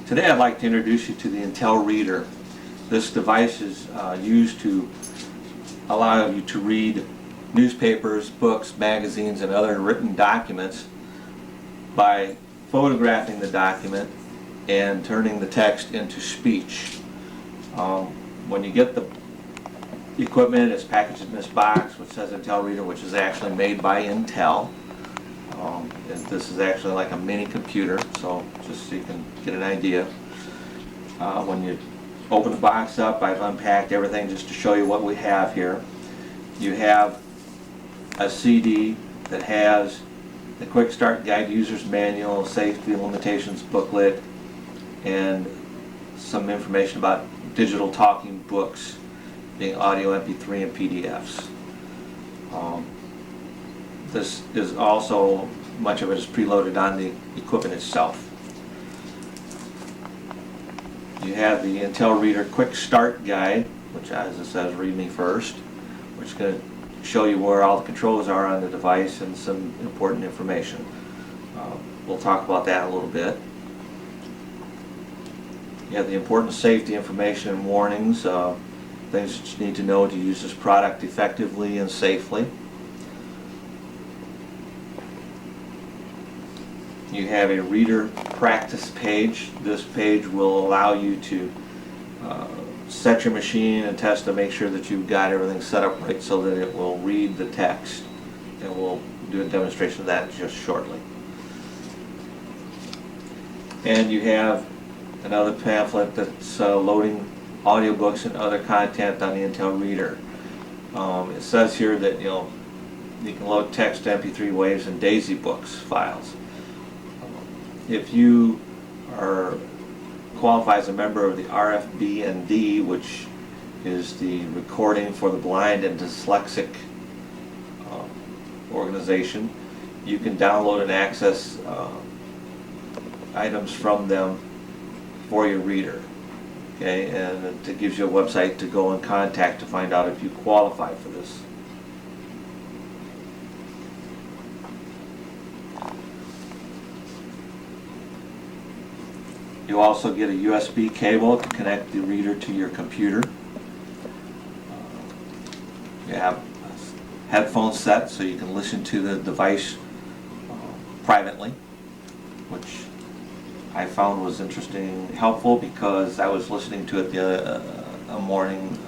Today I'd like to introduce you to the Intel Reader. This device is used to allow you to read newspapers, books, magazines, and other written documents by photographing the document and turning the text into speech. When you get the equipment, it's packaged in this box which says Intel Reader, which is actually made by Intel. And this is actually like a mini computer, so just so you can get an idea. When you open the box up, I've unpacked everything just to show you what we have here. You have a CD that has the Quick Start Guide User's Manual, Safety Limitations Booklet, and some information about digital talking books, being audio, MP3, and PDFs. This is also, much of it is preloaded on the equipment itself. You have the Intel Reader Quick Start Guide, which, as it says, read me first, which is going to show you where all the controls are on the device and some important information. We'll talk about that a little bit. You have the important safety information and warnings, things that you need to know to use this product effectively and safely. You have a reader practice page. This page will allow you to set your machine and test to make sure that you've got everything set up right so that it will read the text. And we'll do a demonstration of that just shortly. And you have another pamphlet that's loading audiobooks and other content on the Intel Reader. It says here that you can load text, MP3 waves, and Daisy Books files. If you qualify as a member of the RFB&D, which is the Recording for the Blind and Dyslexic organization, you can download and access items from them for your reader. Okay, and it gives you a website to go and contact to find out if you qualify for this. You also get a USB cable to connect the reader to your computer. You have a headphone set so you can listen to the device privately, which I found was interesting, helpful, because I was listening to it a morning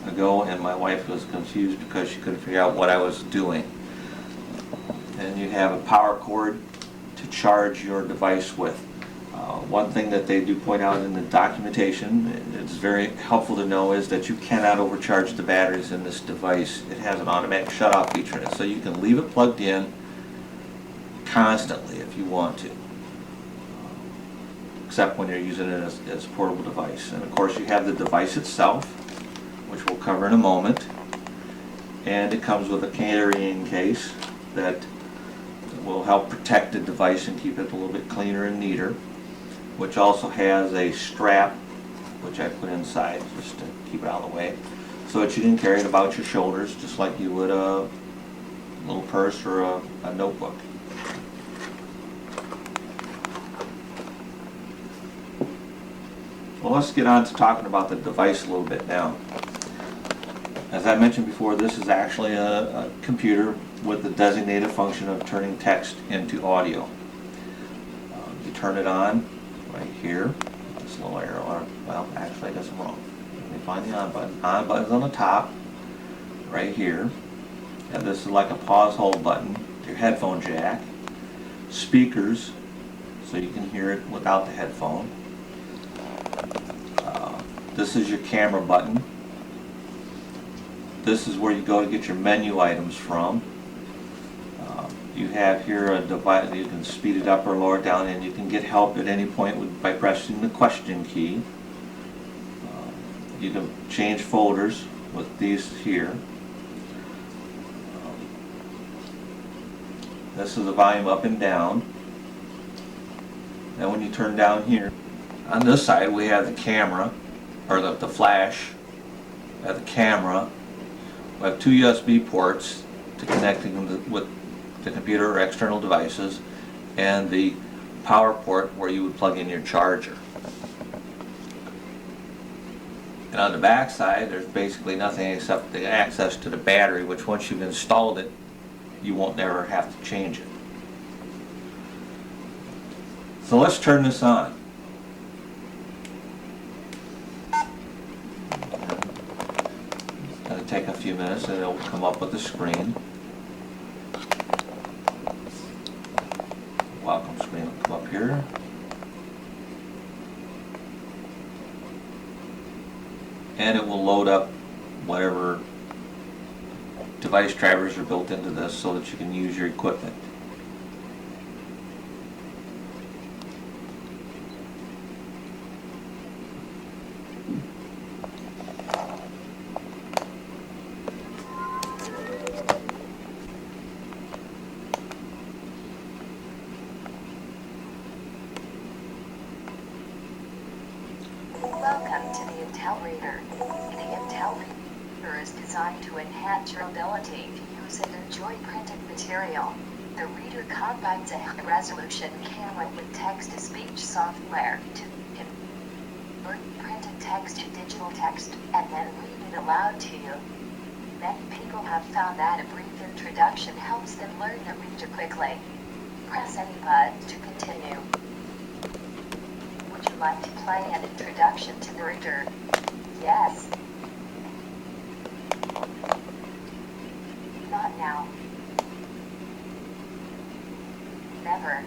ago and my wife was confused because she couldn't figure out what I was doing. And you have a power cord to charge your device with. One thing that they do point out in the documentation, it's very helpful to know, is that you cannot overcharge the batteries in this device. It has an automatic shut-off feature in it, so you can leave it plugged in constantly if you want to, except when you're using it as a portable device. And of course you have the device itself, which we'll cover in a moment, and it comes with a carrying case that will help protect the device and keep it a little bit cleaner and neater, which also has a strap which I put inside just to keep it out of the way so that you can carry it about your shoulders just like you would a little purse or a notebook. Well, let's get on to talking about the device a little bit now. As I mentioned before, this is actually a computer with the designated function of turning text into audio. You turn it on right here. This little arrow, well, actually I guess I'm wrong. Let me find the on button. On button's on the top, right here. And this is like a pause hold button. Your headphone jack. Speakers, so you can hear it without the headphone. This is your camera button. This is where you go to get your menu items from. You have here a device, you can speed it up or lower it down, and you can get help at any point by pressing the question key. You can change folders with these here. This is the volume up and down. Now when you turn down here, on this side we have the camera, or the flash, the camera. We have two USB ports to connect them with the computer or external devices, and the power port where you would plug in your charger. And on the back side, there's basically nothing except the access to the battery, which once you've installed it, you won't never have to change it. So let's turn this on. It's going to take a few minutes and it'll come up with the screen. Welcome screen will come up here. And it will load up whatever device drivers are built into this so that you can use your equipment. Welcome to the Intel Reader. The Intel Reader is designed to enhance your ability to use and enjoy printed material. The reader combines a high-resolution camera with text-to-speech software to convert printed text to digital text and then read it aloud to you. Many people have found that a brief introduction helps them learn the reader quickly. Press any button to continue. Would you like to play an introduction to the reader? Yes. Not now. Never.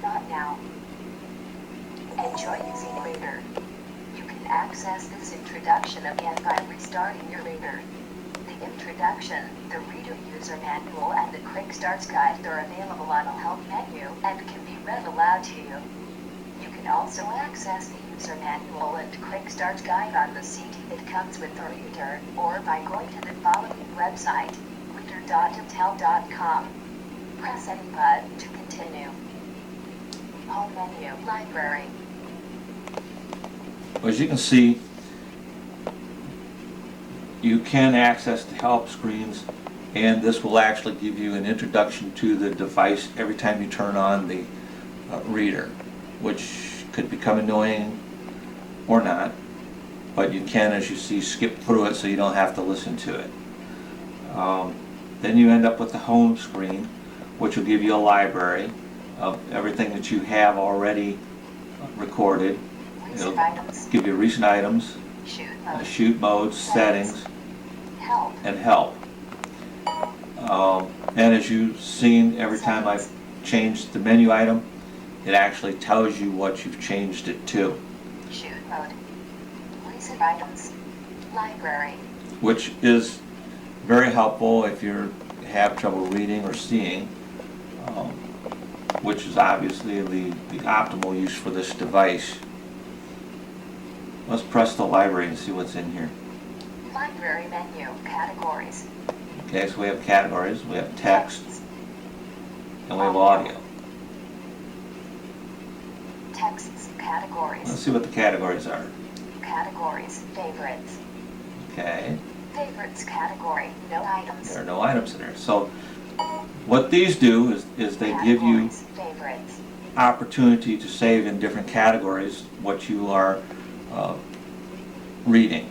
Not now. Enjoy using Reader. You can access this introduction again by restarting your Reader. The introduction, the Reader user manual, and the Quick Starts Guide are available on the Help menu and can be read aloud to you. You can also access the user manual and Quick Start Guide on the CD that comes with the reader, or by going to the following website, reader.intel.com. Press any button to continue. Home menu, library. As you can see, you can access the help screens, and this will actually give you an introduction to the device every time you turn on the reader, which could become annoying or not, but you can, as you see, skip through it so you don't have to listen to it. Then you end up with the home screen, which will give you a library of everything that you have already recorded. It'll give you recent items, shoot mode, settings, and help. And as you've seen, every time I've changed the menu item, it actually tells you what you've changed it to. Shoot mode. Recent items. Library. Which is very helpful if you have trouble reading or seeing, which is obviously the optimal use for this device. Let's press the library and see what's in here. Library menu. Categories. Okay, so we have categories, we have text, and we have audio. Texts. Categories. Let's see what the categories are. Categories. Favorites. Okay. Favorites category. No items. There are no items in there. So what these do is they give you Favorites. opportunity to save in different categories what you are reading.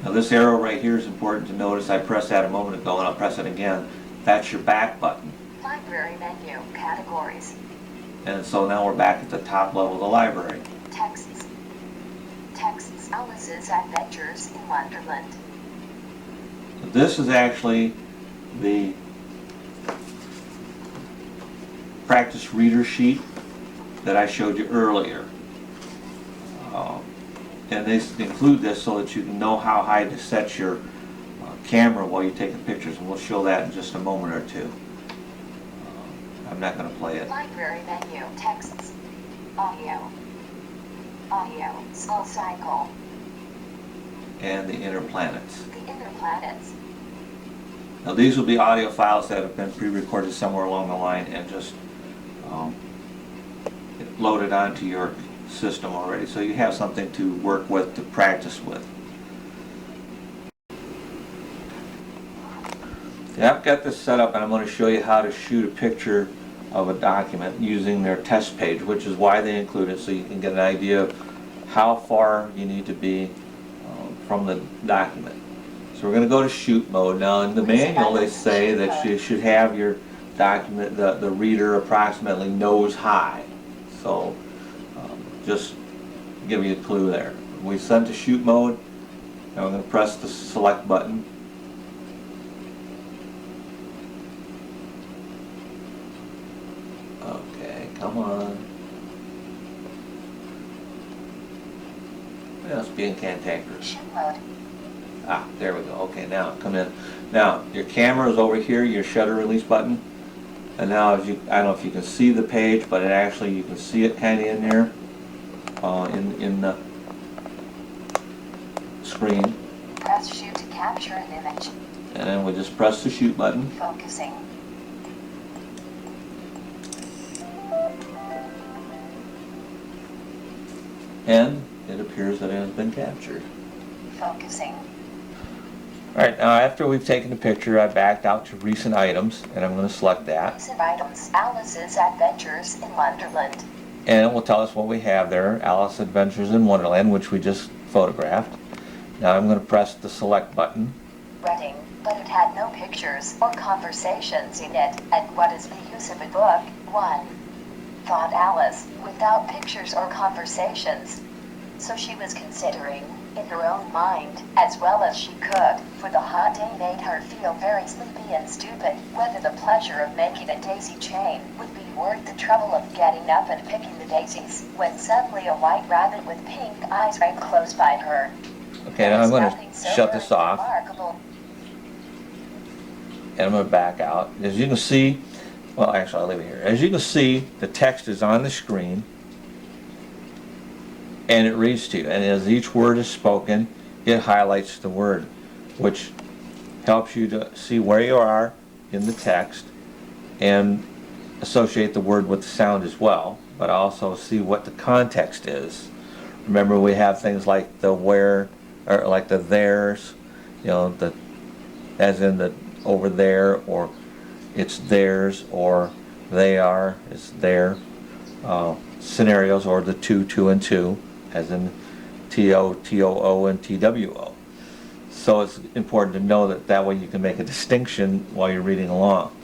Now this arrow right here is important to notice. I pressed that a moment ago and I'll press it again. That's your back button. Library menu. Categories. And so now we're back at the top level of the library. Texts. Texts. Alice's Adventures in Wonderland. This is actually the practice reader sheet that I showed you earlier. And they include this so that you can know how high to set your camera while you're taking pictures, and we'll show that in just a moment or two. I'm not going to play it. Library menu. Texts. Audio. Audio. Soul Cycle. And the inner planets. The inner planets. Now these will be audio files that have been pre-recorded somewhere along the line and just loaded onto your system already, so you have something to work with, to practice with. Yeah, I've got this set up and I'm going to show you how to shoot a picture of a document using their test page, which is why they include it, so you can get an idea of how far you need to be from the document. So we're going to go to shoot mode. Now in the manual they say that you should have your document, the reader approximately nose high. So just give you a clue there. We sent to shoot mode. Now we're going to press the select button. Okay, come on. It must be in Cantankerous. Shoot mode. Ah, there we go. Okay, now come in. Now your camera is over here, your shutter release button. And now as you, I don't know if you can see the page, but it actually, you can see it kind of in there, in the screen. Press shoot to capture an image. And then we just press the shoot button. Focusing. And it appears that it has been captured. Focusing. Alright, now after we've taken the picture, I backed out to recent items, and I'm going to select that. Recent items. Alice's Adventures in Wonderland. And it will tell us what we have there, Alice Adventures in Wonderland, which we just photographed. Now I'm going to press the select button. Reading, but it had no pictures or conversations in it. And what is the use of a book? 1. Thought Alice, without pictures or conversations. So she was considering, in her own mind, as well as she could, for the hot day made her feel very sleepy and stupid, whether the pleasure of making a daisy chain would be worth the trouble of getting up and picking the daisies, when suddenly a white rabbit with pink eyes ran close by her. Okay, now I'm going to Nothing so shut this very off, remarkable. and I'm going to back out. As you can see, well actually I'll leave it here. As you can see, the text is on the screen, and it reads to you, and as each word is spoken, it highlights the word, which helps you to see where you are in the text and associate the word with the sound as well, but also see what the context is. Remember, we have things like the where, or like the theirs, you know, the as in the over there, or it's theirs, or they are, it's their. Scenarios, or the two and two, as in TO, TOO, and TWO. So it's important to know that way you can make a distinction while you're reading along.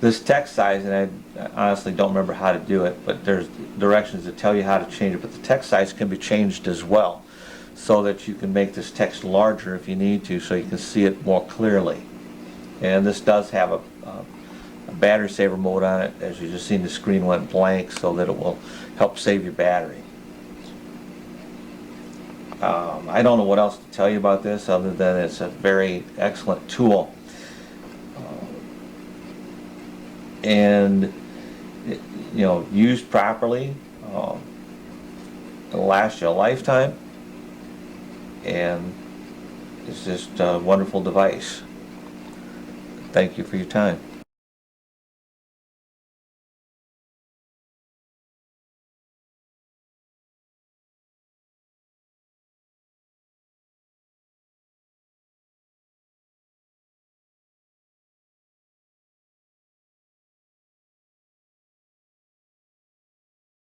This text size, and I honestly don't remember how to do it, but there's directions that tell you how to change it, but the text size can be changed as well, so that you can make this text larger if you need to, so you can see it more clearly. And this does have a battery saver mode on it. As you just seen, the screen went blank, so that it will help save your battery. I don't know what else to tell you about this other than it's a very excellent tool, and it, you know, used properly, it'll last you a lifetime, and it's just a wonderful device. Thank you for your time.